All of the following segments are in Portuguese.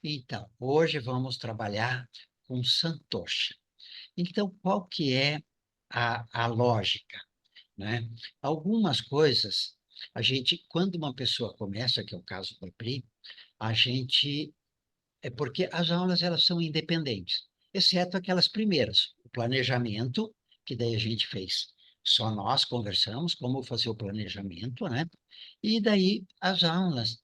Então, hoje vamos trabalhar com Santosha. Então, qual que é a lógica, né? Algumas coisas, a gente, quando uma pessoa começa, que é o caso do Pri, a gente, é porque as aulas elas são independentes, exceto aquelas primeiras, o planejamento, que daí a gente fez. Só nós conversamos como fazer o planejamento, né? E daí as aulas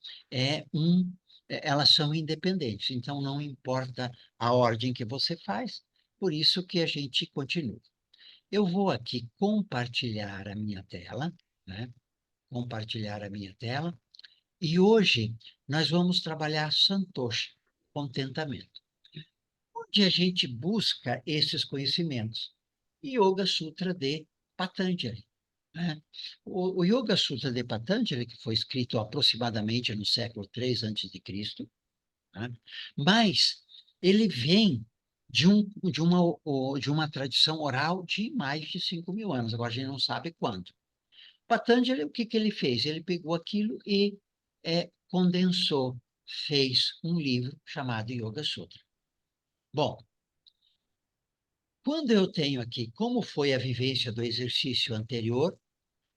elas são independentes, então não importa a ordem que você faz, por isso que a gente continua. Eu vou aqui compartilhar a minha tela, né? Compartilhar a minha tela, e hoje nós vamos trabalhar Santosha, contentamento, onde a gente busca esses conhecimentos. Yoga Sutra de Patanjali, né? O Yoga Sutra de Patanjali, que foi escrito aproximadamente no século III a.C., né? Mas ele vem de uma tradição oral de mais de 5.000 anos, agora a gente não sabe quando. Patanjali, o que que ele fez? Ele pegou aquilo e condensou, fez um livro chamado Yoga Sutra. Bom, quando eu tenho aqui como foi a vivência do exercício anterior,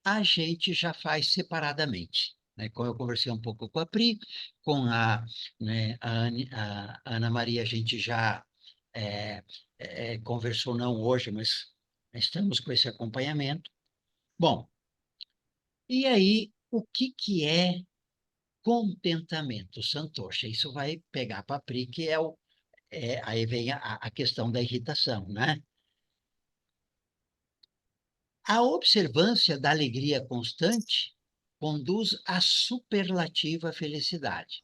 a gente já faz separadamente, né? Como eu conversei um pouco com a Pri, com né, a Ana Maria, a gente já é, conversou, não hoje, mas estamos com esse acompanhamento. Bom, e aí, o que que é contentamento, Santosha? Isso vai pegar para a Pri, que aí vem a questão da irritação, né? A observância da alegria constante conduz à superlativa felicidade.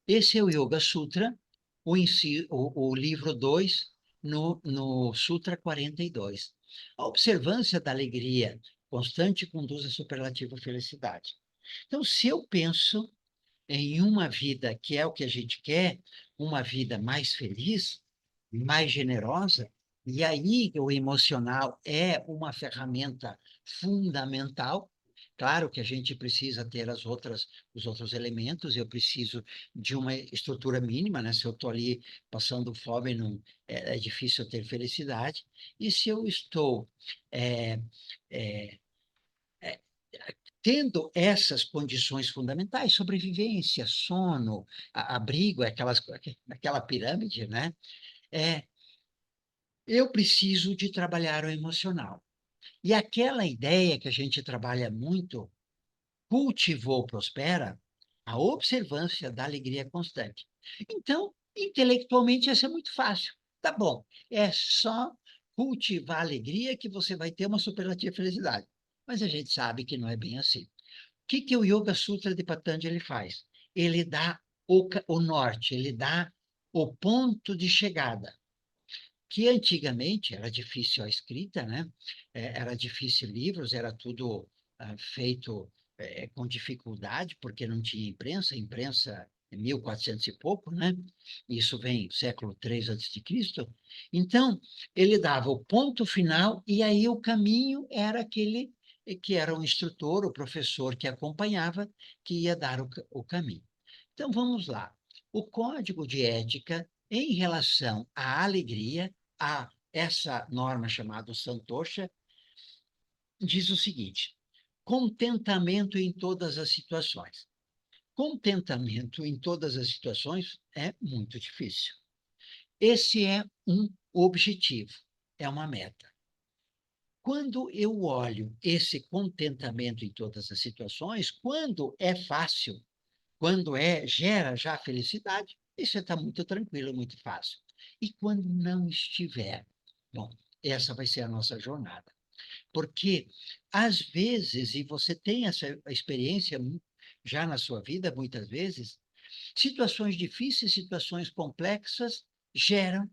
Esse é o Yoga Sutra, o livro 2, no Sutra 42. A observância da alegria constante conduz à superlativa felicidade. Então, se eu penso em uma vida que é o que a gente quer, uma vida mais feliz, mais generosa, e aí o emocional é uma ferramenta fundamental. Claro que a gente precisa ter os outros elementos, eu preciso de uma estrutura mínima, né? Se eu estou ali passando fome, não, é difícil ter felicidade. E se eu estou é, é, é, tendo essas condições fundamentais, sobrevivência, sono, abrigo, aquela pirâmide, né? É, eu preciso de trabalhar o emocional. E aquela ideia que a gente trabalha muito, cultivou, prospera, a observância da alegria constante. Então, intelectualmente, isso é muito fácil. Tá bom, é só cultivar a alegria que você vai ter uma superlativa felicidade. Mas a gente sabe que não é bem assim. O que que o Yoga Sutra de Patanjali faz? Ele dá o norte, ele dá o ponto de chegada, que antigamente era difícil a escrita, né? Era difícil livros, era tudo feito com dificuldade, porque não tinha imprensa, imprensa é 1400 e pouco, né? Isso vem século III a.C. Então, ele dava o ponto final e aí o caminho era aquele que era o instrutor, o professor que acompanhava, que ia dar o caminho. Então, vamos lá. O código de ética em relação à alegria, a essa norma chamada Santosha, diz o seguinte: contentamento em todas as situações. Contentamento em todas as situações é muito difícil. Esse é um objetivo, é uma meta. Quando eu olho esse contentamento em todas as situações, quando é fácil, quando gera já felicidade, isso está muito tranquilo, muito fácil. E quando não estiver, bom, essa vai ser a nossa jornada. Porque, às vezes, e você tem essa experiência já na sua vida, muitas vezes, situações difíceis, situações complexas geram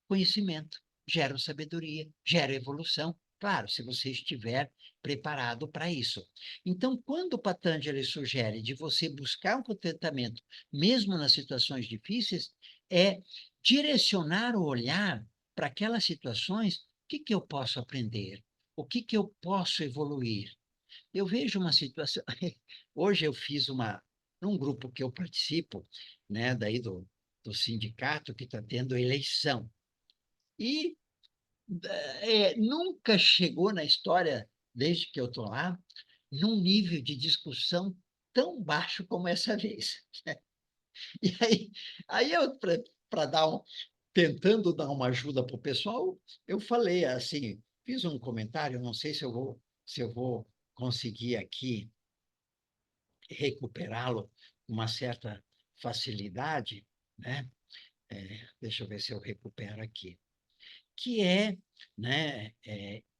conhecimento, geram sabedoria, geram evolução. Claro, se você estiver preparado para isso. Então, quando o Patanjali sugere de você buscar um contentamento, mesmo nas situações difíceis, é direcionar o olhar para aquelas situações, o que que eu posso aprender? O que que eu posso evoluir? Eu vejo uma situação. Hoje eu fiz num grupo que eu participo, né, daí do sindicato que está tendo eleição. E nunca chegou na história, desde que eu estou lá, num nível de discussão tão baixo como essa vez. E aí eu, para tentando dar uma ajuda para o pessoal, eu falei assim, fiz um comentário, não sei se eu vou conseguir aqui recuperá-lo com uma certa facilidade, né? Deixa eu ver se eu recupero aqui. Que é, né?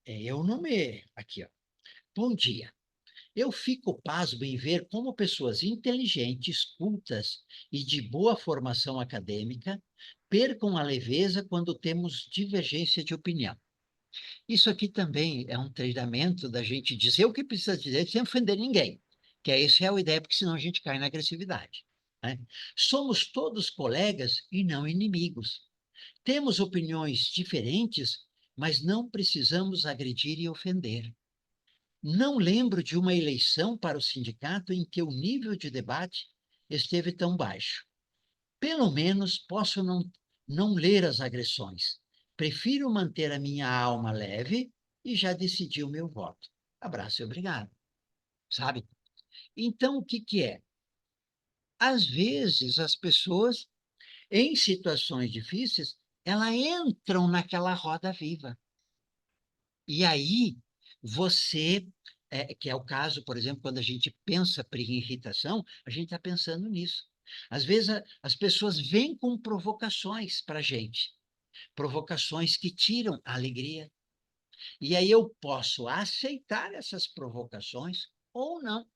Eu não me. Aqui, ó. Bom dia. Eu fico pasmo em ver como pessoas inteligentes, cultas e de boa formação acadêmica percam a leveza quando temos divergência de opinião. Isso aqui também é um treinamento da gente dizer o que precisa dizer sem ofender ninguém, que essa é a ideia, porque senão a gente cai na agressividade, né? Somos todos colegas e não inimigos. Temos opiniões diferentes, mas não precisamos agredir e ofender. Não lembro de uma eleição para o sindicato em que o nível de debate esteve tão baixo. Pelo menos posso não ler as agressões. Prefiro manter a minha alma leve e já decidi o meu voto. Abraço e obrigado. Sabe? Então, o que que é? Às vezes, as pessoas, em situações difíceis, elas entram naquela roda viva. E aí, você, que é o caso, por exemplo, quando a gente pensa em irritação, a gente está pensando nisso. Às vezes, as pessoas vêm com provocações para a gente, provocações que tiram a alegria. E aí eu posso aceitar essas provocações ou não.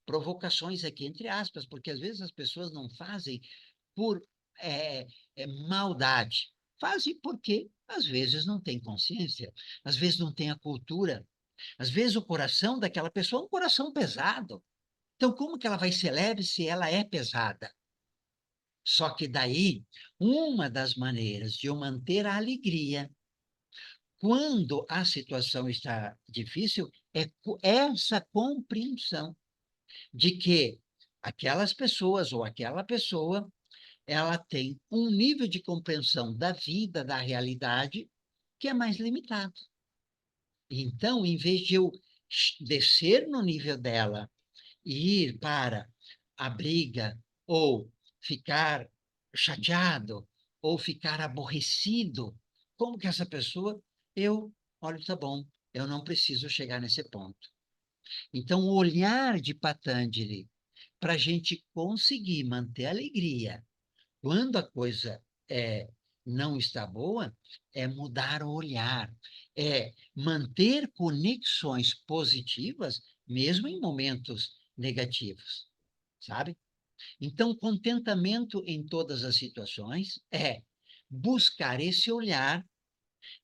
Provocações aqui entre aspas, porque às vezes as pessoas não fazem por maldade. Fazem porque, às vezes, não tem consciência, às vezes não tem a cultura, às vezes o coração daquela pessoa é um coração pesado. Então, como que ela vai ser leve se ela é pesada? Só que daí, uma das maneiras de eu manter a alegria quando a situação está difícil é essa compreensão de que aquelas pessoas ou aquela pessoa ela tem um nível de compreensão da vida, da realidade, que é mais limitado. Então, em vez de eu descer no nível dela e ir para a briga, ou ficar chateado, ou ficar aborrecido, como que essa pessoa, olha, tá bom, eu não preciso chegar nesse ponto. Então, o olhar de Patanjali para a gente conseguir manter a alegria quando a coisa não está boa, é mudar o olhar, é manter conexões positivas, mesmo em momentos negativos, sabe? Então, contentamento em todas as situações é buscar esse olhar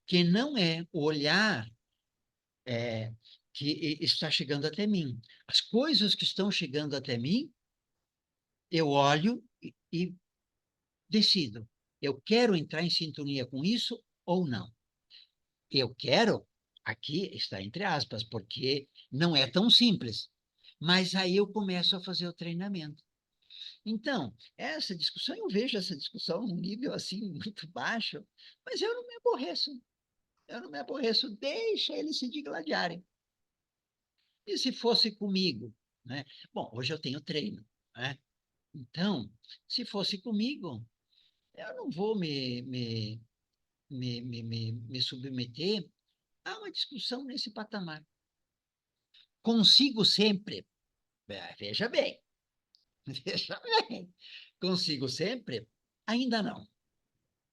que não é o olhar que está chegando até mim. As coisas que estão chegando até mim, eu olho e decido. Eu quero entrar em sintonia com isso ou não? Eu quero, aqui está entre aspas, porque não é tão simples. Mas aí eu começo a fazer o treinamento. Então, essa discussão, eu vejo essa discussão num nível assim muito baixo, mas eu não me aborreço. Eu não me aborreço, deixa eles se digladiarem. E se fosse comigo, né? Bom, hoje eu tenho treino, né? Então, se fosse comigo, eu não vou me submeter a uma discussão nesse patamar. Consigo sempre, veja bem, veja bem, consigo sempre? Ainda não.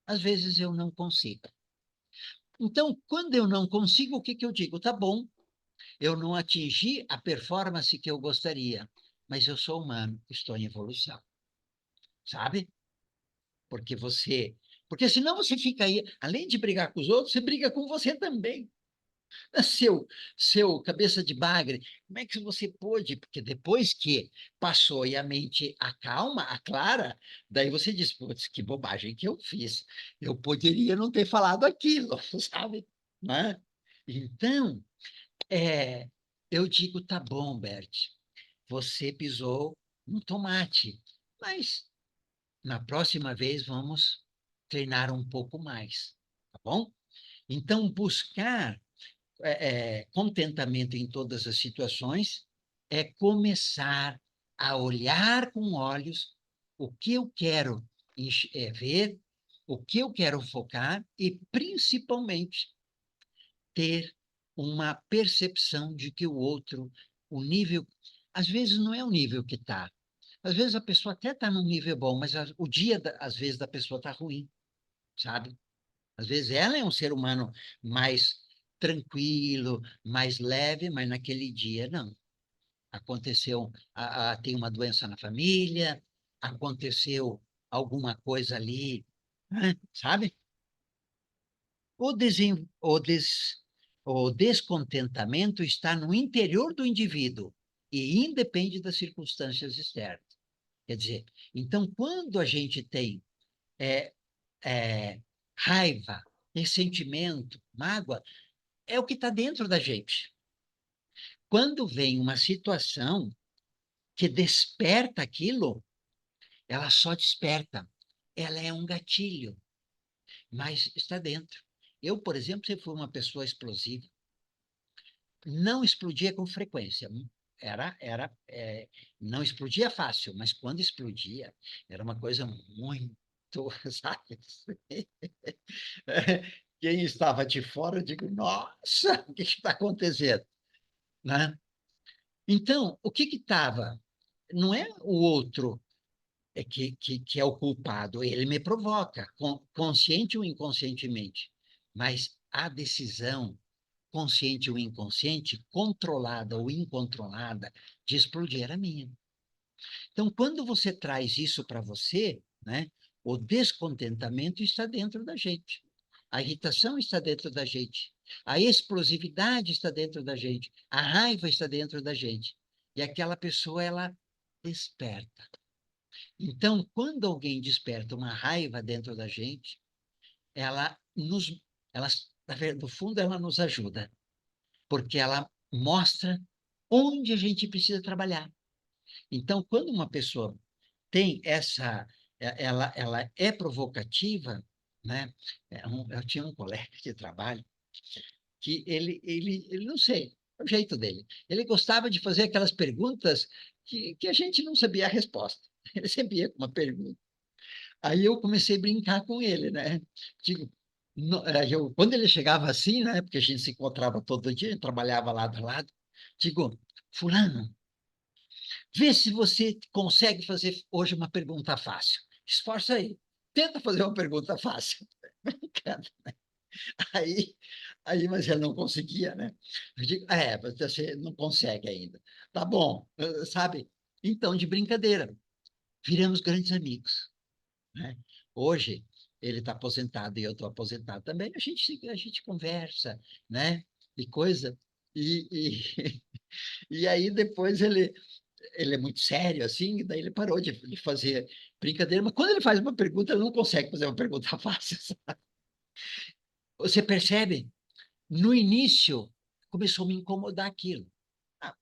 Às vezes eu não consigo. Então, quando eu não consigo, o que que eu digo? Tá bom, eu não atingi a performance que eu gostaria, mas eu sou humano, estou em evolução, sabe? Porque porque senão você fica aí, além de brigar com os outros, você briga com você também. Seu, seu cabeça de bagre, como é que você pôde? Porque depois que passou e a mente acalma, aclara, daí você diz, putz, que bobagem que eu fiz. Eu poderia não ter falado aquilo, sabe? Né? Então, é, eu digo, tá bom, Bert, você pisou no tomate, mas na próxima vez vamos treinar um pouco mais, tá bom? Então, buscar contentamento em todas as situações é começar a olhar com olhos o que eu quero ver, o que eu quero focar e, principalmente, ter uma percepção de que o outro, o nível, às vezes não é o nível que está. Às vezes a pessoa até está num nível bom, mas o dia, às vezes, da pessoa está ruim, sabe? Às vezes ela é um ser humano mais tranquilo, mais leve, mas naquele dia não. Aconteceu, tem uma doença na família, aconteceu alguma coisa ali, né? Sabe? O, desen, o descontentamento está no interior do indivíduo e independe das circunstâncias externas. Quer dizer, então, quando a gente tem é, raiva, ressentimento, mágoa, é o que está dentro da gente. Quando vem uma situação que desperta aquilo, ela só desperta. Ela é um gatilho, mas está dentro. Eu, por exemplo, sempre fui uma pessoa explosiva. Não explodia com frequência. Não explodia fácil, mas quando explodia, era uma coisa muito, sabe? Quem estava de fora, eu digo, nossa, o que está acontecendo? Né? Então, o que estava? Não é o outro que é o culpado, ele me provoca, consciente ou inconscientemente, mas a decisão, consciente ou inconsciente, controlada ou incontrolada, de explodir era minha. Então, quando você traz isso para você, né, o descontentamento está dentro da gente. A irritação está dentro da gente. A explosividade está dentro da gente. A raiva está dentro da gente. E aquela pessoa, ela desperta. Então, quando alguém desperta uma raiva dentro da gente, ela nos, ela, no fundo, ela nos ajuda, porque ela mostra onde a gente precisa trabalhar. Então, quando uma pessoa tem ela é provocativa, né? Eu tinha um colega de trabalho que ele não sei, é o jeito dele. Ele gostava de fazer aquelas perguntas que a gente não sabia a resposta. Ele sempre ia com uma pergunta. Aí eu comecei a brincar com ele, né? Digo, quando ele chegava assim, né? Porque a gente se encontrava todo dia, trabalhava lado a lado. Digo, fulano, vê se você consegue fazer hoje uma pergunta fácil. Esforça aí. Tenta fazer uma pergunta fácil. Aí, mas ele não conseguia, né? Eu digo, você não consegue ainda. Tá bom, sabe? Então, de brincadeira, viramos grandes amigos, né? Hoje, ele está aposentado e eu estou aposentado também. A gente conversa, né? E coisa. E, e aí, depois, ele é muito sério, assim, daí ele parou de fazer brincadeira, mas quando ele faz uma pergunta, ele não consegue fazer uma pergunta fácil. Sabe? Você percebe? No início, começou a me incomodar aquilo. Ah,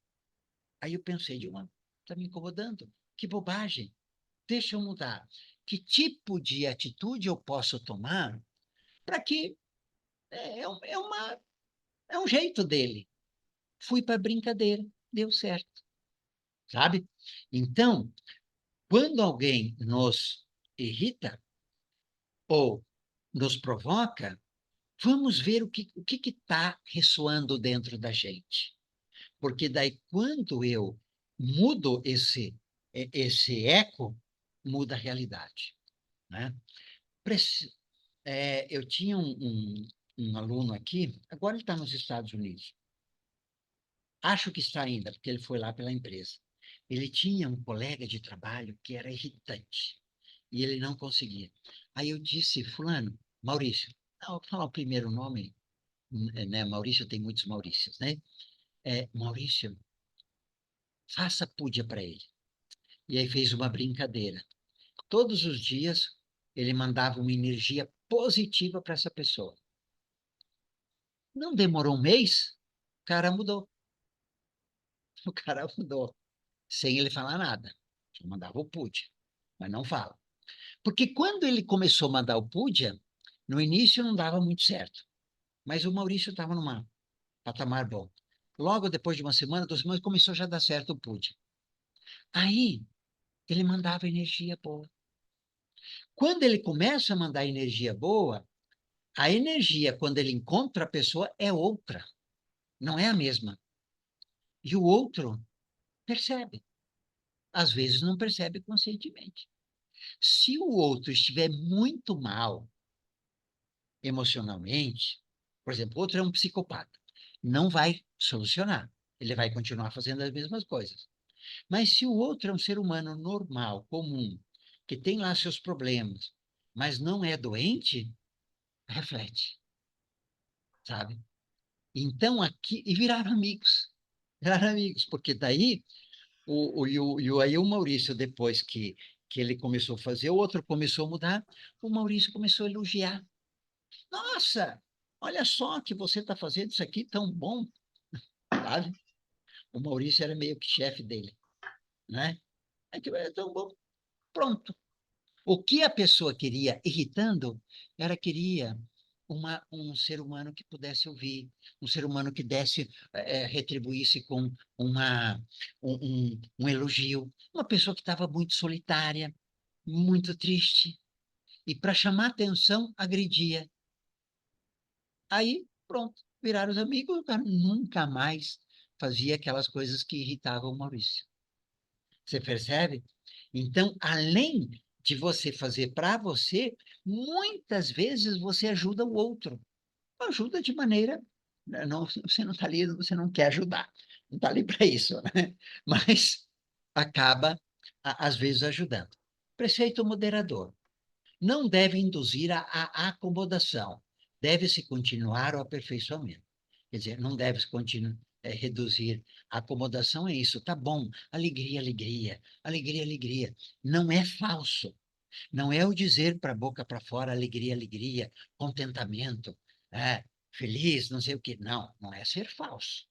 aí eu pensei, está me incomodando? Que bobagem. Deixa eu mudar. Que tipo de atitude eu posso tomar para que é um jeito dele. Fui para brincadeira, deu certo, sabe? Então, quando alguém nos irrita, ou nos provoca, vamos ver o que está ressoando dentro da gente. Porque daí, quando eu mudo esse eco, muda a realidade. Né? Eu tinha um aluno aqui, agora ele está nos Estados Unidos. Acho que está ainda, porque ele foi lá pela empresa. Ele tinha um colega de trabalho que era irritante e ele não conseguia. Aí eu disse, fulano, Maurício, vou falar o primeiro nome, né? Maurício tem muitos Maurícios, né? Maurício, faça pudia para ele. E aí fez uma brincadeira. Todos os dias ele mandava uma energia positiva para essa pessoa. Não demorou um mês, o cara mudou. O cara mudou, sem ele falar nada. Só mandava o pude, mas não fala. Porque quando ele começou a mandar o Pudia, no início não dava muito certo, mas o Maurício estava numa patamar bom. Logo depois de uma semana, 2 semanas, começou já a dar certo o Pudia. Aí, ele mandava energia boa. Quando ele começa a mandar energia boa, a energia, quando ele encontra a pessoa, é outra, não é a mesma. E o outro percebe. Às vezes não percebe conscientemente. Se o outro estiver muito mal emocionalmente, por exemplo, o outro é um psicopata, não vai solucionar. Ele vai continuar fazendo as mesmas coisas. Mas se o outro é um ser humano normal, comum, que tem lá seus problemas, mas não é doente, reflete, sabe? Então aqui, e viraram amigos. Viraram amigos, porque daí aí o Maurício, depois que ele começou a fazer, o outro começou a mudar, o Maurício começou a elogiar. Nossa, olha só que você está fazendo isso aqui tão bom, sabe? O Maurício era meio que chefe dele, né? É que é tão bom. Pronto. O que a pessoa queria, irritando, ela queria um ser humano que pudesse ouvir, um ser humano que desse, retribuísse com um elogio. Uma pessoa que estava muito solitária, muito triste, e para chamar atenção, agredia. Aí, pronto, viraram os amigos, o cara nunca mais fazia aquelas coisas que irritavam o Maurício. Você percebe? Então, além de você fazer para você, muitas vezes você ajuda o outro. Ajuda de maneira. Não, você não está ali, você não quer ajudar. Não está ali para isso, né? Mas acaba, às vezes, ajudando. Preceito moderador. Não deve induzir a acomodação. Deve-se continuar o aperfeiçoamento. Quer dizer, não deve-se reduzir. A acomodação é isso, tá bom. Alegria, alegria, alegria, alegria. Não é falso. Não é o dizer para a boca para fora alegria, alegria, contentamento, feliz, não sei o quê. Não, não é ser falso.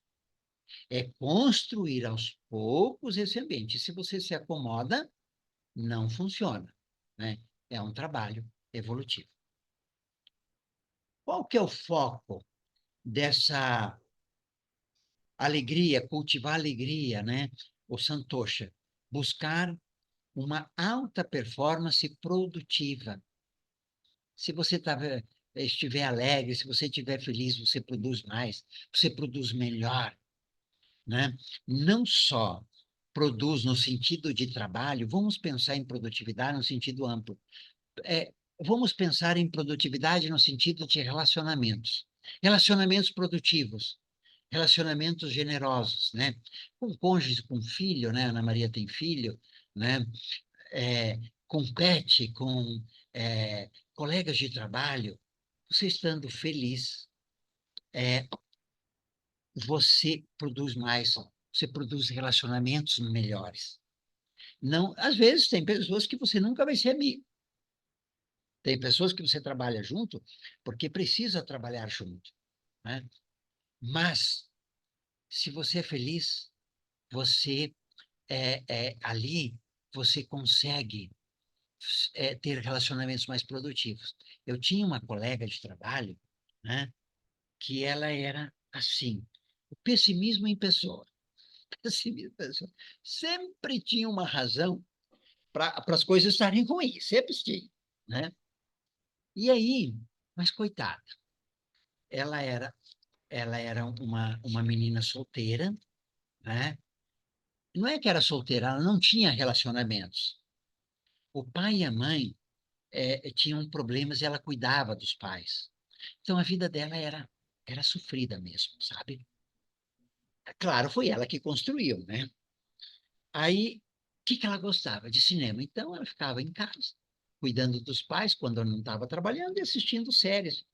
É construir aos poucos esse ambiente. Se você se acomoda, não funciona, né? É um trabalho evolutivo. Qual que é o foco dessa alegria, cultivar alegria, né? O Santosha, buscar uma alta performance produtiva. Se você estiver alegre, se você estiver feliz, você produz mais, você produz melhor, né? Não só produz no sentido de trabalho, vamos pensar em produtividade no sentido amplo. Vamos pensar em produtividade no sentido de relacionamentos. Relacionamentos produtivos, relacionamentos generosos, né? Com cônjuge, com filho, né? Ana Maria tem filho, né? É, com pet, com colegas de trabalho, você estando feliz, é, você produz mais, você produz relacionamentos melhores. Não, às vezes tem pessoas que você nunca vai ser amigo. Tem pessoas que você trabalha junto porque precisa trabalhar junto, né? Mas se você é feliz, você ali você consegue ter relacionamentos mais produtivos. Eu tinha uma colega de trabalho, né, que ela era assim, o pessimismo em pessoa. Pessimismo em pessoa. Sempre tinha uma razão para as coisas estarem ruins, sempre tinha, né? E aí, mas coitada, ela era ela era uma menina solteira, né? Não é que era solteira, ela não tinha relacionamentos. O pai e a mãe tinham problemas e ela cuidava dos pais. Então a vida dela era sofrida mesmo, sabe? Claro, foi ela que construiu, né? Aí, o que que ela gostava? De cinema. Então ela ficava em casa, cuidando dos pais quando eu não estava trabalhando e assistindo séries.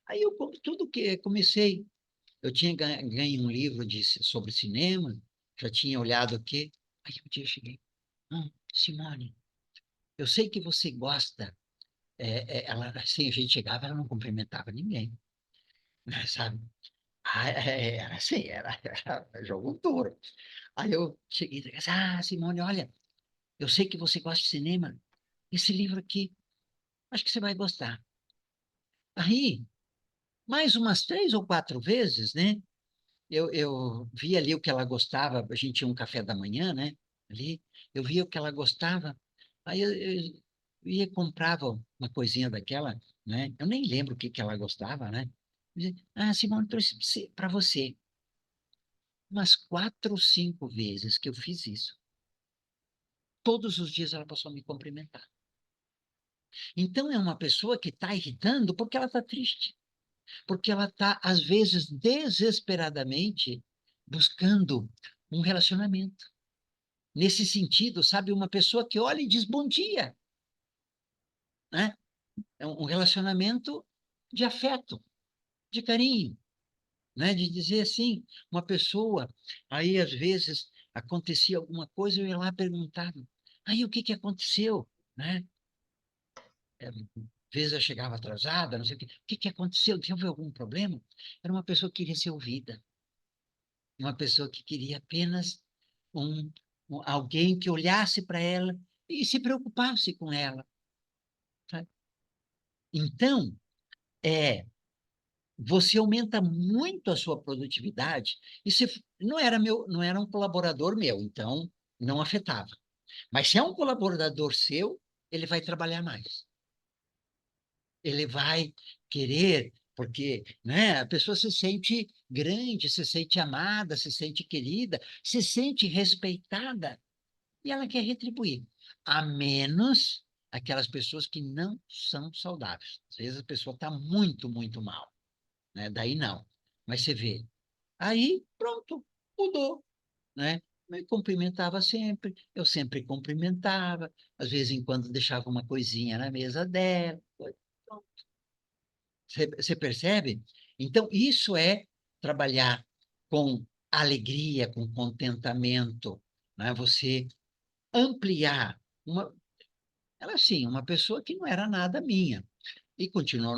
Aí eu, tudo que comecei, eu tinha ganho um livro sobre cinema, já tinha olhado o quê? Aí um dia eu cheguei, Simone, eu sei que você gosta. Ela, assim, a gente chegava, ela não cumprimentava ninguém, né, sabe? Era assim, era jogo duro. Aí eu cheguei e disse, Simone, olha, eu sei que você gosta de cinema. esse livro aqui, acho que você vai gostar. Aí, mais umas 3 ou 4 vezes, né? Eu vi ali o que ela gostava, a gente tinha um café da manhã, né? Ali, eu via o que ela gostava, aí eu ia e comprava uma coisinha daquela, né? Eu nem lembro o que que ela gostava, né? Ah, Simone, trouxe para você. Umas 4 ou 5 vezes que eu fiz isso. Todos os dias ela passou a me cumprimentar. Então é uma pessoa que está irritando porque ela está triste, porque ela está, às vezes, desesperadamente buscando um relacionamento. Nesse sentido, sabe, uma pessoa que olha e diz bom dia, né? É um relacionamento de afeto, de carinho, né? De dizer assim, uma pessoa, aí às vezes acontecia alguma coisa, eu ia lá perguntar, aí o que que aconteceu, né? Às vezes eu chegava atrasada, não sei o que que aconteceu, teve algum problema? Era uma pessoa que queria ser ouvida, uma pessoa que queria apenas um, alguém que olhasse para ela e se preocupasse com ela, sabe? Então, você aumenta muito a sua produtividade. E se não era meu, não era um colaborador meu, então não afetava. Mas se é um colaborador seu, ele vai trabalhar mais. Ele vai querer, porque, né, a pessoa se sente grande, se sente amada, se sente querida, se sente respeitada e ela quer retribuir. A menos aquelas pessoas que não são saudáveis. Às vezes a pessoa está muito, muito mal, né? Daí não. Mas você vê, aí pronto, mudou, né? Me cumprimentava sempre, eu sempre cumprimentava, às vezes em quando deixava uma coisinha na mesa dela. Pronto. Você percebe? Então, isso é trabalhar com alegria, com contentamento, né? Você ampliar uma, ela assim, uma pessoa que não era nada minha e continuou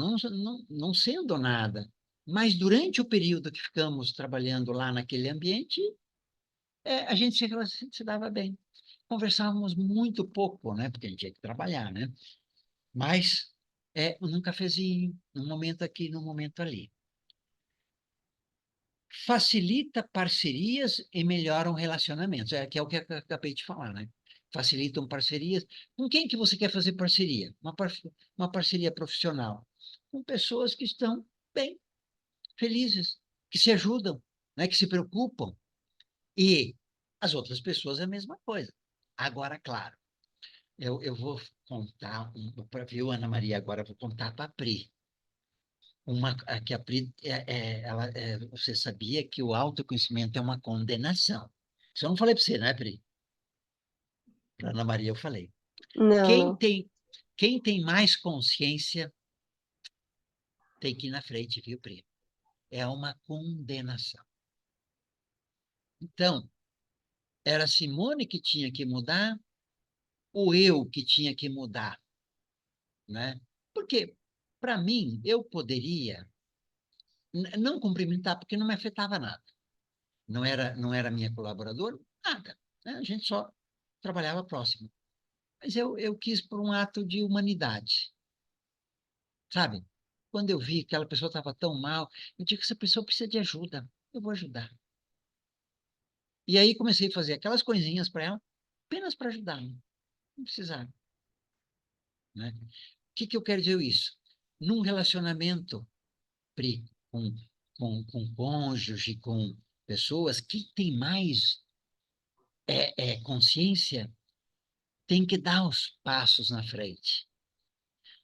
não sendo nada. Mas durante o período que ficamos trabalhando lá naquele ambiente, a gente se dava bem. Conversávamos muito pouco, né? Porque a gente tinha que trabalhar, né? Mas num cafezinho, num momento aqui, num momento ali. Facilita parcerias e melhoram relacionamentos. Que é o que eu acabei de falar, né? Facilitam parcerias. Com quem que você quer fazer parceria? Uma parceria profissional. Com pessoas que estão bem, felizes, que se ajudam, né? Que se preocupam. E as outras pessoas é a mesma coisa. Agora, claro, eu vou contar, viu, Ana Maria? Agora eu vou contar para a Pri. Que a Pri, você sabia que o autoconhecimento é uma condenação. Isso eu não falei para você, né, Pri? Para Ana Maria eu falei. Não, Quem não. tem, quem tem mais consciência tem que ir na frente, viu, Pri? É uma condenação. Então, era a Simone que tinha que mudar ou eu que tinha que mudar, né? Porque, para mim, eu poderia não cumprimentar, porque não me afetava nada. Não era minha colaboradora, nada, né? A gente só trabalhava próximo. Mas eu quis por um ato de humanidade, sabe? Quando eu vi que aquela pessoa estava tão mal, eu disse que essa pessoa precisa de ajuda, eu vou ajudar. E aí comecei a fazer aquelas coisinhas para ela, apenas para ajudar, não precisava, né? O que que eu quero dizer isso? Num relacionamento, Pri, com cônjuge, com pessoas, que tem mais consciência, tem que dar os passos na frente.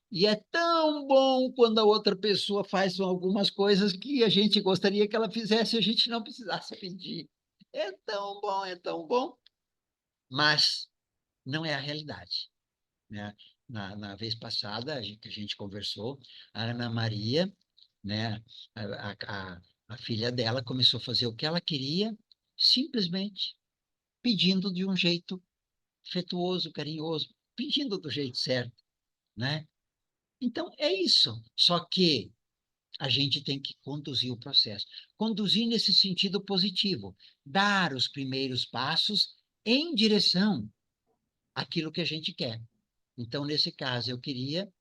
E é tão bom quando a outra pessoa faz algumas coisas que a gente gostaria que ela fizesse e a gente não precisasse pedir. É tão bom, é tão bom. Mas não é a realidade, né? Na vez passada, que a gente conversou, a Ana Maria, né, a filha dela começou a fazer o que ela queria, simplesmente pedindo de um jeito afetuoso, carinhoso, pedindo do jeito certo, né? Então, é isso. Só que a gente tem que conduzir o processo. Conduzir nesse sentido positivo, dar os primeiros passos em direção àquilo que a gente quer. Então, nesse caso, eu queria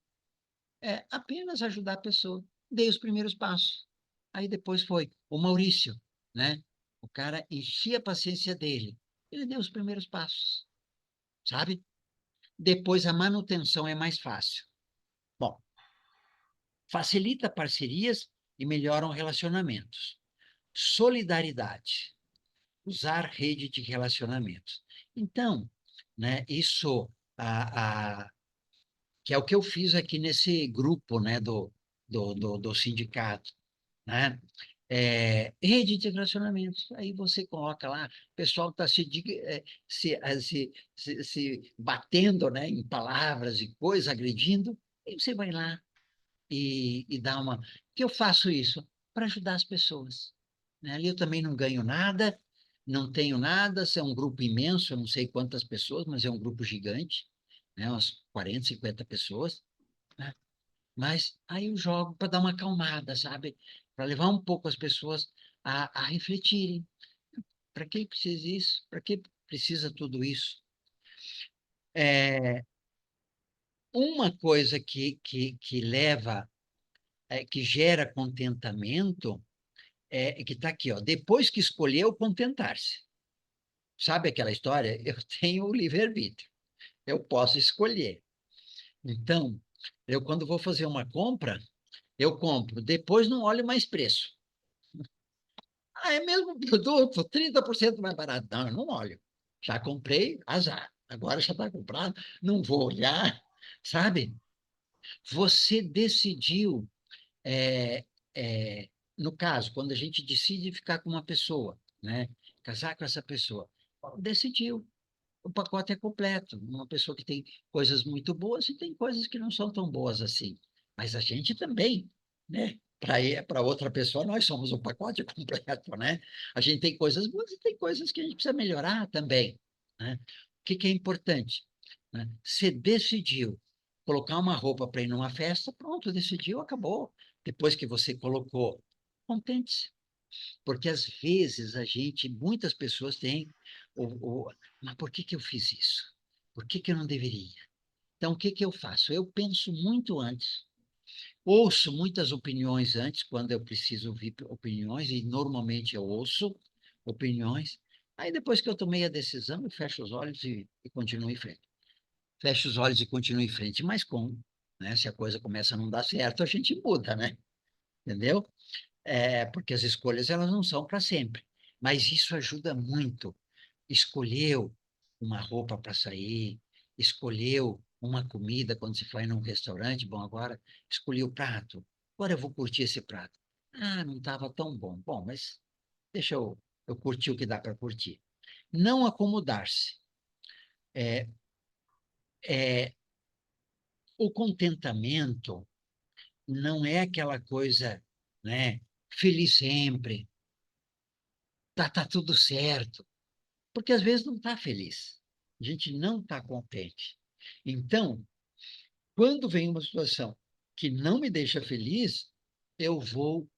apenas ajudar a pessoa. Dei os primeiros passos. Aí depois foi o Maurício, né? O cara enchia a paciência dele. Ele deu os primeiros passos, sabe? Depois a manutenção é mais fácil. Bom, facilita parcerias e melhoram relacionamentos. Solidariedade, usar rede de relacionamentos. Então, né, isso que é o que eu fiz aqui nesse grupo, né, do sindicato, né? Rede de relacionamentos. Aí você coloca lá, o pessoal está se batendo, né, em palavras e coisas, agredindo, e você vai lá e dá uma. Que eu faço isso para ajudar as pessoas. Né? Ali eu também não ganho nada, não tenho nada, se é um grupo imenso, eu não sei quantas pessoas, mas é um grupo gigante, né? Umas 40, 50 pessoas. Né? Mas aí eu jogo para dar uma acalmada, sabe? Para levar um pouco as pessoas a refletirem. Para que precisa isso? Para que precisa tudo isso? É, uma coisa que leva, que gera contentamento, que está aqui, ó. Depois que escolheu, contentar-se. Sabe aquela história? Eu tenho o livre-arbítrio. Eu posso escolher. Então, eu quando vou fazer uma compra, eu compro. Depois não olho mais preço. Ah, é mesmo produto, 30% mais barato. Não, eu não olho. Já comprei, azar. Agora já está comprado, não vou olhar, sabe? Você decidiu, é, é, no caso, quando a gente decide ficar com uma pessoa, né? Casar com essa pessoa, decidiu. O pacote é completo. Uma pessoa que tem coisas muito boas e tem coisas que não são tão boas assim. Mas a gente também, né? Para outra pessoa, nós somos um pacote completo, né? A gente tem coisas boas e tem coisas que a gente precisa melhorar também, né? O que é importante? Né? Você decidiu colocar uma roupa para ir numa festa, pronto, decidiu, acabou. Depois que você colocou, contente-se. Porque às vezes muitas pessoas têm mas por que que eu fiz isso? Por que que eu não deveria? Então, o que que eu faço? Eu penso muito antes, ouço muitas opiniões antes, quando eu preciso ouvir opiniões, e normalmente eu ouço opiniões. Aí depois que eu tomei a decisão, eu fecho os olhos e continuo em frente. Fecho os olhos e continuo em frente, mas como? Né? Se a coisa começa a não dar certo, a gente muda, né? Entendeu? Porque as escolhas elas não são para sempre. Mas isso ajuda muito. Escolheu uma roupa para sair, escolheu uma comida quando se vai num restaurante, bom, agora escolhi o prato. Agora eu vou curtir esse prato. Ah, não estava tão bom. Bom, mas deixa eu curtir o que dá para curtir. Não acomodar-se. É, é, o contentamento não é aquela coisa, né? Feliz sempre, tá tudo certo. Porque às vezes não está feliz. A gente não está contente. Então, quando vem uma situação que não me deixa feliz, eu vou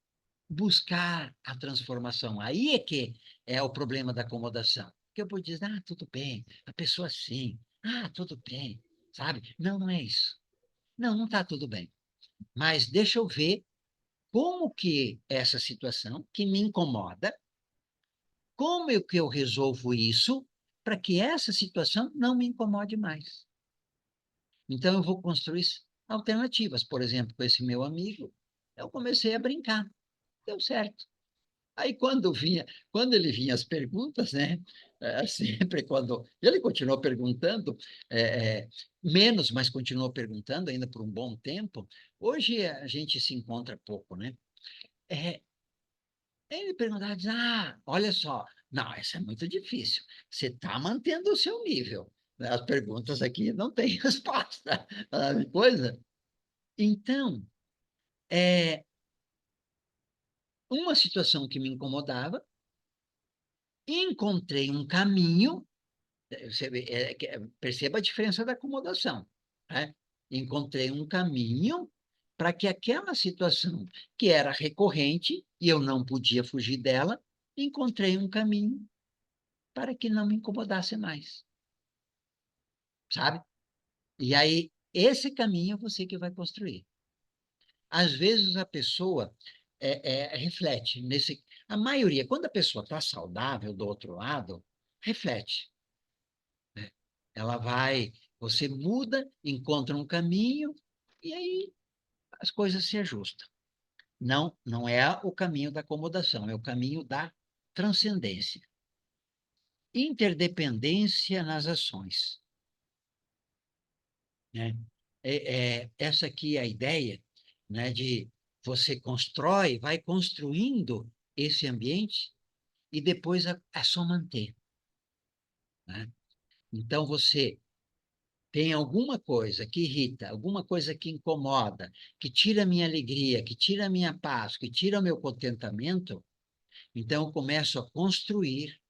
buscar a transformação. Aí é que é o problema da acomodação. Porque eu vou dizer, ah, tudo bem, a pessoa sim, ah, tudo bem, sabe? Não, não é isso. Não, não está tudo bem. Mas deixa eu ver como que essa situação que me incomoda, como é que eu resolvo isso para que essa situação não me incomode mais. Então, eu vou construir alternativas. Por exemplo, com esse meu amigo, eu comecei a brincar. Deu certo. Aí, quando ele vinha as perguntas, né? Sempre quando. Ele continuou perguntando, é, é, menos, mas continuou perguntando ainda por um bom tempo. Hoje a gente se encontra pouco, né? É, ele perguntava, diz, ah, olha só, não, essa é muito difícil. Você está mantendo o seu nível. As perguntas aqui não têm resposta, sabe coisa? Então, é uma situação que me incomodava, encontrei um caminho, perceba a diferença da acomodação, né? Encontrei um caminho para que aquela situação que era recorrente e eu não podia fugir dela, encontrei um caminho para que não me incomodasse mais, sabe? E aí, esse caminho é você que vai construir. Às vezes a pessoa reflete nesse. A maioria, quando a pessoa está saudável do outro lado, reflete, né? Ela vai, você muda, encontra um caminho e aí as coisas se ajustam. Não, não é o caminho da acomodação, é o caminho da transcendência. Interdependência nas ações, né? Essa aqui é a ideia, né, de você constrói, vai construindo esse ambiente e depois é só manter, né? Então, você tem alguma coisa que irrita, alguma coisa que incomoda, que tira a minha alegria, que tira a minha paz, que tira o meu contentamento, então eu começo a construir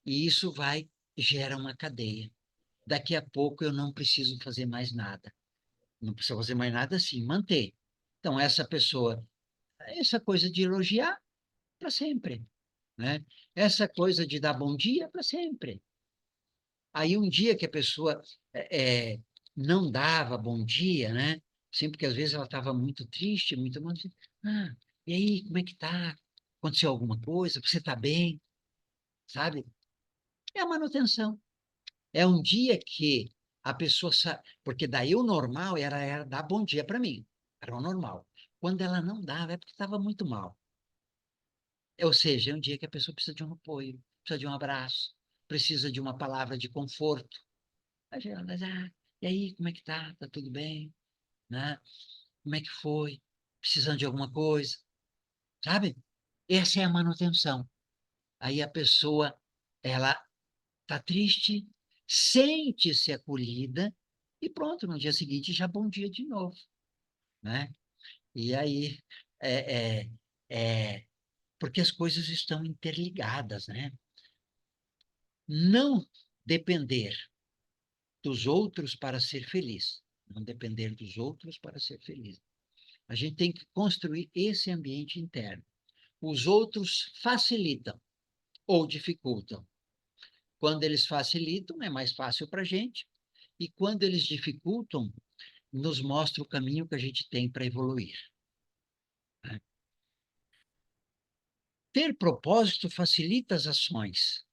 e isso vai, gera uma cadeia. Daqui a pouco eu não preciso fazer mais nada. Não precisa fazer mais nada assim, manter. Então, essa pessoa, essa coisa de elogiar para sempre, né? Essa coisa de dar bom dia para sempre. Aí, um dia que a pessoa não dava bom dia, né? Sempre que às vezes ela estava muito triste, muito mal. Ah, e aí, como é que tá? Aconteceu alguma coisa? Você está bem? Sabe? É a manutenção. É um dia que a pessoa sabe, porque daí o normal era dar bom dia para mim, era o normal. Quando ela não dava, é porque estava muito mal. Ou seja, é um dia que a pessoa precisa de um apoio, precisa de um abraço, precisa de uma palavra de conforto. Aí ela diz, e aí, como é que tá? Tá tudo bem? Né? Como é que foi? Precisando de alguma coisa? Sabe? Essa é a manutenção. Aí a pessoa, ela está triste, sente-se acolhida e pronto, no dia seguinte já bom dia de novo, né? E aí, é, é, é, porque as coisas estão interligadas, né? Não depender dos outros para ser feliz. Não depender dos outros para ser feliz. A gente tem que construir esse ambiente interno. Os outros facilitam ou dificultam. Quando eles facilitam, é mais fácil para a gente. E quando eles dificultam, nos mostra o caminho que a gente tem para evoluir, né? Ter propósito facilita as ações,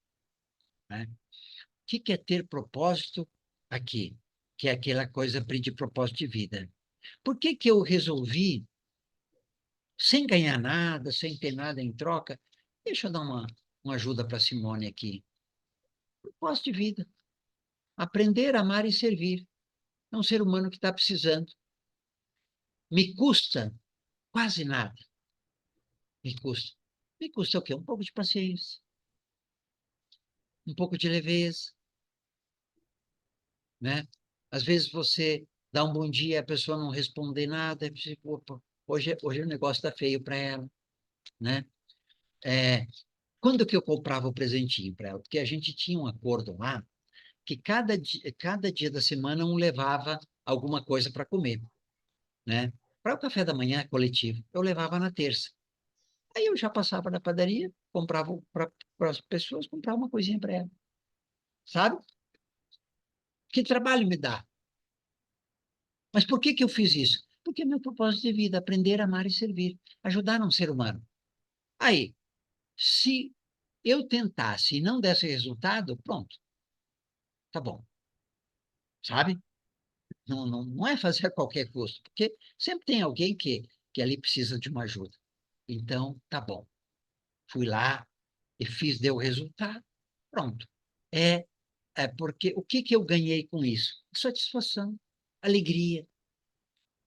né? O que é ter propósito aqui? Que é aquela coisa de propósito de vida. Por que eu resolvi, sem ganhar nada, sem ter nada em troca, deixa eu dar uma ajuda para a Simone aqui. Propósito de vida. Aprender, amar e servir. É um ser humano que está precisando. Me custa quase nada. Me custa. Me custa o quê? Um pouco de paciência, um pouco de leveza, né? Às vezes você dá um bom dia, a pessoa não responder nada, você, opa, hoje o negócio está feio para ela, né? É, quando que eu comprava o presentinho para ela? Porque a gente tinha um acordo lá que cada dia da semana um levava alguma coisa para comer, né? Para o café da manhã coletivo, eu levava na terça. Aí eu já passava na padaria, comprava para as pessoas, comprava uma coisinha para ela, sabe? Que trabalho me dá? Mas por que eu fiz isso? Porque é meu propósito de vida, aprender a amar e servir, ajudar um ser humano. Aí, se eu tentasse e não desse resultado, pronto, tá bom, sabe? Não é fazer a qualquer custo, porque sempre tem alguém que ali precisa de uma ajuda. Então, tá bom. Fui lá e fiz, deu resultado, pronto. É, porque o que eu ganhei com isso? Satisfação, alegria.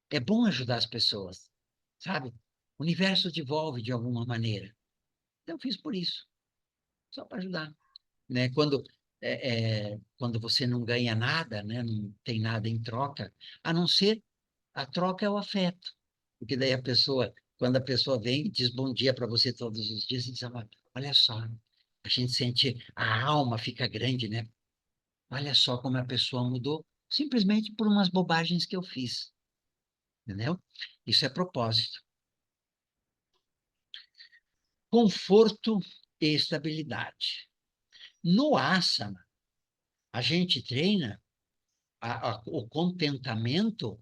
É bom ajudar as pessoas, sabe? O universo devolve de alguma maneira. Então, eu fiz por isso, só para ajudar, né? Quando você não ganha nada, né? Não tem nada em troca, a não ser a troca é o afeto, porque daí quando a pessoa vem e diz bom dia para você todos os dias, você diz, olha só, a gente sente, a alma fica grande, né? Olha só como a pessoa mudou, simplesmente por umas bobagens que eu fiz, entendeu? Isso é propósito. Conforto e estabilidade. No asana, a gente treina o contentamento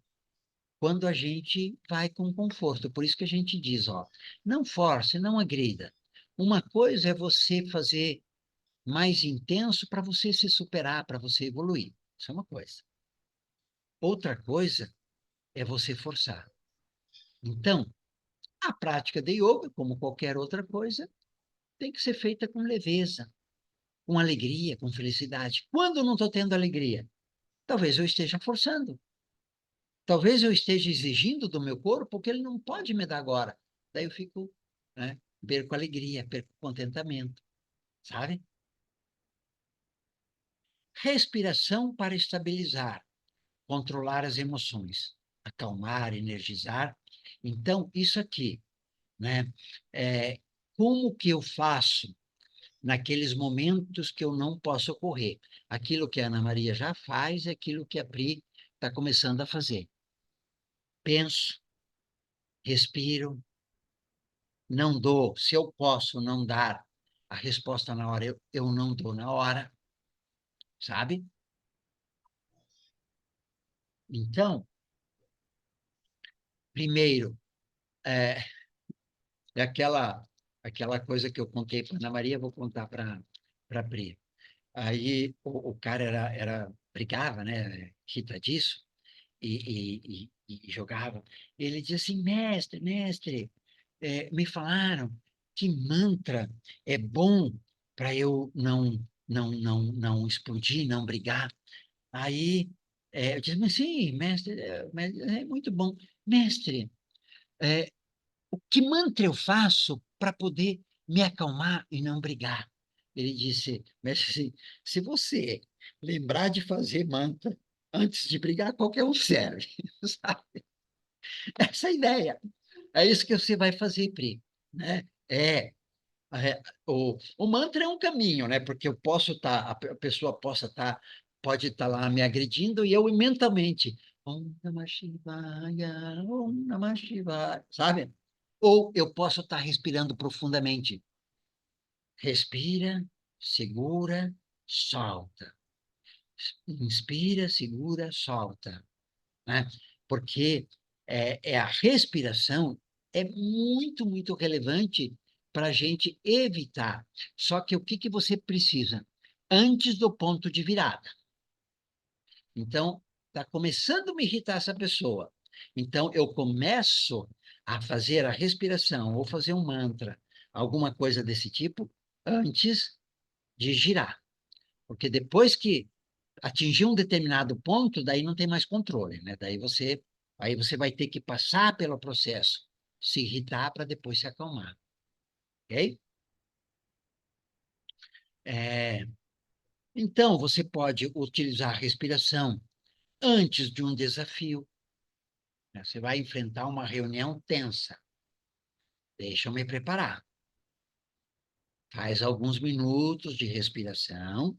quando a gente vai com conforto. Por isso que a gente diz, ó, não force, não agrida. Uma coisa é você fazer mais intenso para você se superar, para você evoluir. Isso é uma coisa. Outra coisa é você forçar. Então, a prática de yoga, como qualquer outra coisa, tem que ser feita com leveza, com alegria, com felicidade. Quando eu não estou tendo alegria, talvez eu esteja forçando. Talvez eu esteja exigindo do meu corpo que ele não pode me dar agora. Daí eu fico, né, perco a alegria, perco o contentamento, sabe? Respiração para estabilizar, controlar as emoções, acalmar, energizar. Então, isso aqui, né? É, como que eu faço naqueles momentos que eu não posso correr? Aquilo que a Ana Maria já faz, é aquilo que a Pri está começando a fazer. Penso, respiro, não dou, se eu posso não dar a resposta na hora, eu não dou na hora, sabe? Então, primeiro, é, é aquela coisa que eu contei para Ana Maria, vou contar para Pri. Aí o cara brigava, né, Rita disso, e jogava. Ele dizia assim, mestre, mestre, me falaram que mantra é bom para eu não explodir, não brigar. Aí eu disse, mas sim, mestre, é muito bom. Mestre, é, que mantra eu faço para poder me acalmar e não brigar? Ele disse, mestre, se você lembrar de fazer mantra antes de brigar, qualquer um serve. Sabe? Essa é a ideia. É isso que você vai fazer, Pri. Né? O mantra é um caminho, né? Porque eu posso estar, a pessoa pode estar lá me agredindo e eu mentalmente, Om Namah Shivaya, Om Namah Shivaya, sabe? Ou eu posso estar respirando profundamente. Respira, segura, solta. Inspira, segura, solta, né? Porque a respiração é muito, muito relevante para a gente evitar. Só que o que que você precisa? Antes do ponto de virada. Então, está começando a me irritar essa pessoa. Então, eu começo a fazer a respiração ou fazer um mantra, alguma coisa desse tipo, antes de girar. Porque depois que atingir um determinado ponto, daí não tem mais controle, né? Aí você vai ter que passar pelo processo, se irritar para depois se acalmar, ok? É, então, você pode utilizar a respiração antes de um desafio, né? Você vai enfrentar uma reunião tensa. Deixa eu me preparar. Faz alguns minutos de respiração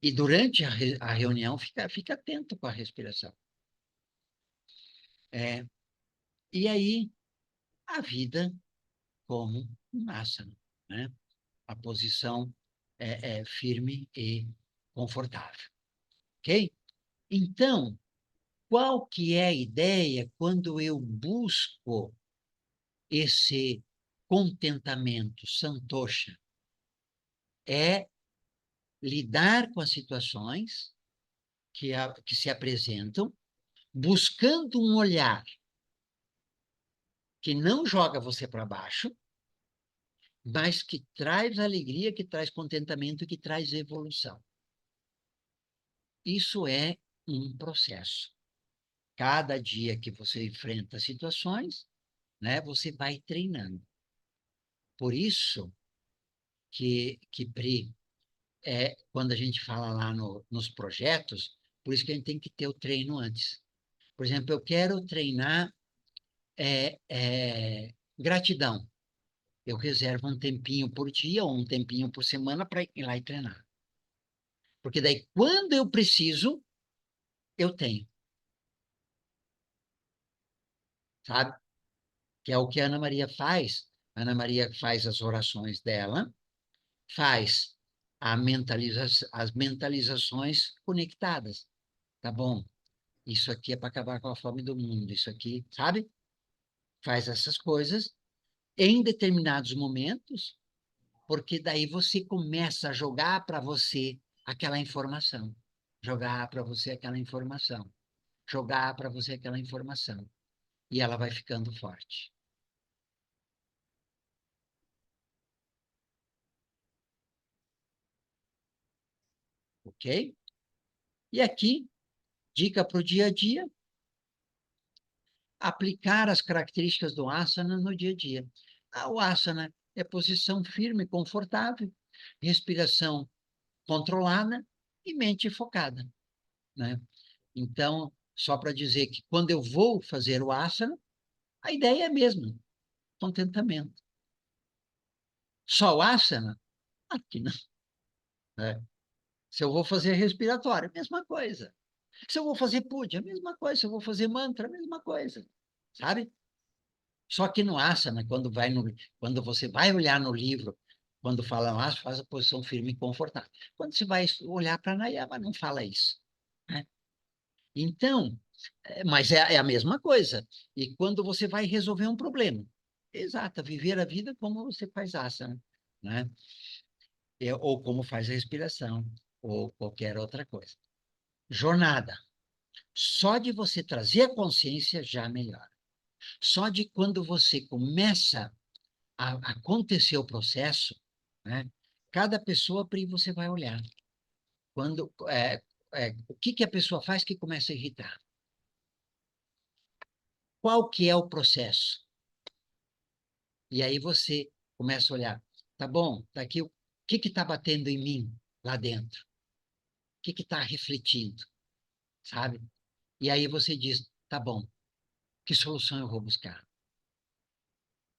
e durante a reunião fica atento com a respiração. É, e aí, a vida como um asana, né? A posição firme e confortável, ok? Então, qual que é a ideia quando eu busco esse contentamento, santosha? É lidar com as situações que se apresentam, buscando um olhar que não joga você para baixo, mas que traz alegria, que traz contentamento, que traz evolução. Isso é um processo. Cada dia que você enfrenta situações, né, você vai treinando. Por isso Pri, quando a gente fala lá nos projetos, por isso que a gente tem que ter o treino antes. Por exemplo, eu quero treinar gratidão. Eu reservo um tempinho por dia ou um tempinho por semana para ir lá e treinar. Porque daí, quando eu preciso, eu tenho, sabe? Que é o que a Ana Maria faz. A Ana Maria faz as orações dela, faz as mentalizações conectadas, tá bom, isso aqui é para acabar com a fome do mundo, isso aqui, sabe? Faz essas coisas em determinados momentos, porque daí você começa a jogar para você aquela informação, jogar para você aquela informação, jogar para você aquela informação, e ela vai ficando forte, ok? E aqui, dica para o dia a dia, aplicar as características do asana no dia a dia. O asana é posição firme, confortável, respiração controlada e mente focada, né? Então, só para dizer que quando eu vou fazer o asana, a ideia é a mesma, contentamento. Só o asana? Aqui não, né? Se eu vou fazer respiratório, mesma coisa. Se eu vou fazer puja, a mesma coisa. Se eu vou fazer mantra, a mesma coisa. Sabe? Só que no asana, quando você vai olhar no livro, quando fala no asana, faz a posição firme e confortável. Quando você vai olhar para Nayama, não fala isso, né? Então, mas é a mesma coisa. E quando você vai resolver um problema, exato, viver a vida como você faz asana, né? Ou como faz a respiração, ou qualquer outra coisa. Jornada. Só de você trazer a consciência já melhora. Só de quando você começa a acontecer o processo, né? Cada pessoa, Pri, você vai olhar. O que que a pessoa faz que começa a irritar? Qual que é o processo? E aí você começa a olhar, tá bom, tá aqui o que está batendo em mim lá dentro? O que está refletindo, sabe? E aí você diz, tá bom, que solução eu vou buscar?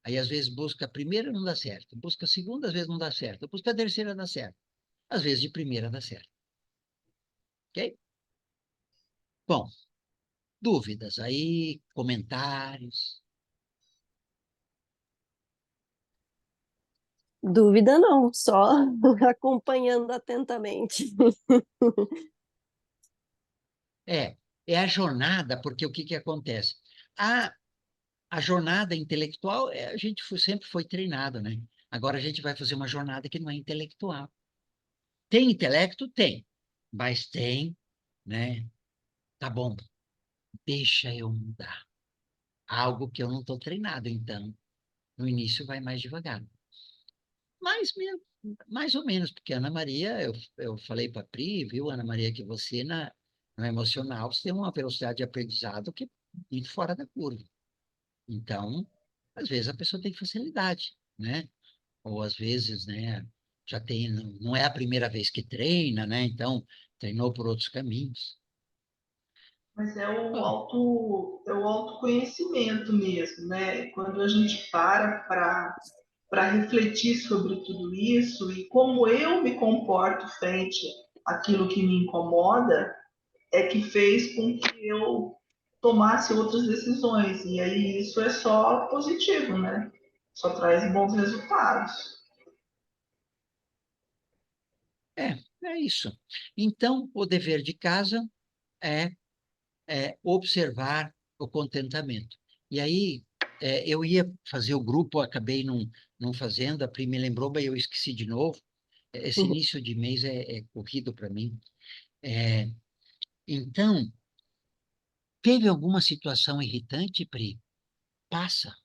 Aí às vezes busca a primeira não dá certo, busca a segunda às vezes não dá certo, busca a terceira dá certo, às vezes de primeira dá certo, ok? Bom, dúvidas aí, comentários. Dúvida não, só acompanhando atentamente. É a jornada, porque o que que acontece? A, a jornada intelectual, a gente sempre foi treinado, né? Agora a gente vai fazer uma jornada que não é intelectual. Tem intelecto? Tem. Mas tem, né? Tá bom, deixa eu mudar. Algo que eu não estou treinado, então. No início vai mais devagar. Mais, mais ou menos, porque Ana Maria, eu falei para a Pri, viu, Ana Maria, que você no emocional, você tem uma velocidade de aprendizado que é muito fora da curva. Então, às vezes a pessoa tem facilidade, né? Ou às vezes, né, já tem, não é a primeira vez que treina, né? Então, treinou por outros caminhos. Mas Bom, é o autoconhecimento mesmo, né? Quando a gente para refletir sobre tudo isso e como eu me comporto frente àquilo que me incomoda, é que fez com que eu tomasse outras decisões. E aí isso é só positivo, né? Só traz bons resultados. é isso. Então, o dever de casa é observar o contentamento. E aí, eu ia fazer o grupo, acabei não fazendo, a Pri me lembrou, mas eu esqueci de novo. Esse início de mês é corrido para mim. É, então, teve alguma situação irritante, Pri? Passa.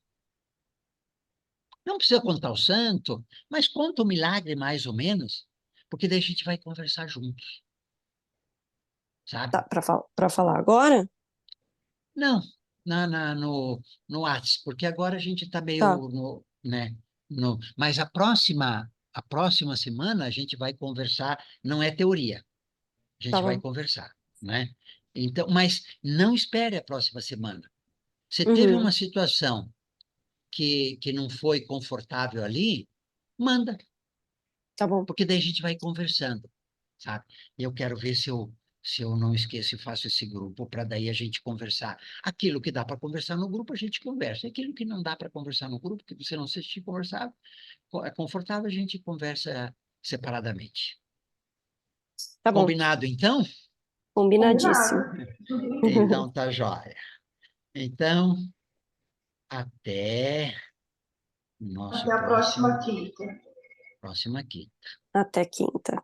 Não precisa contar o santo, mas conta o milagre mais ou menos, porque daí a gente vai conversar juntos, sabe? Tá, para falar agora? Não, no Whats, porque agora a gente está Tá, meio né? Mas a próxima semana a gente vai conversar, não é teoria, a tá gente vai bom. conversar, né? Então, mas não espere a próxima semana. Você teve uma Uhum, situação que não foi confortável ali, manda, tá bom. porque daí a gente vai conversando, sabe? E eu quero ver se eu não esqueço e faço esse grupo, para daí a gente conversar. Aquilo que dá para conversar no grupo, a gente conversa. Aquilo que não dá para conversar no grupo, que você não se sentir conversar, é confortável, a gente conversa separadamente. Tá bom. Combinado, então? Combinadíssimo. Combinado. Então, tá jóia. Então, até o nosso Até a próxima quinta. próxima quinta. Até quinta.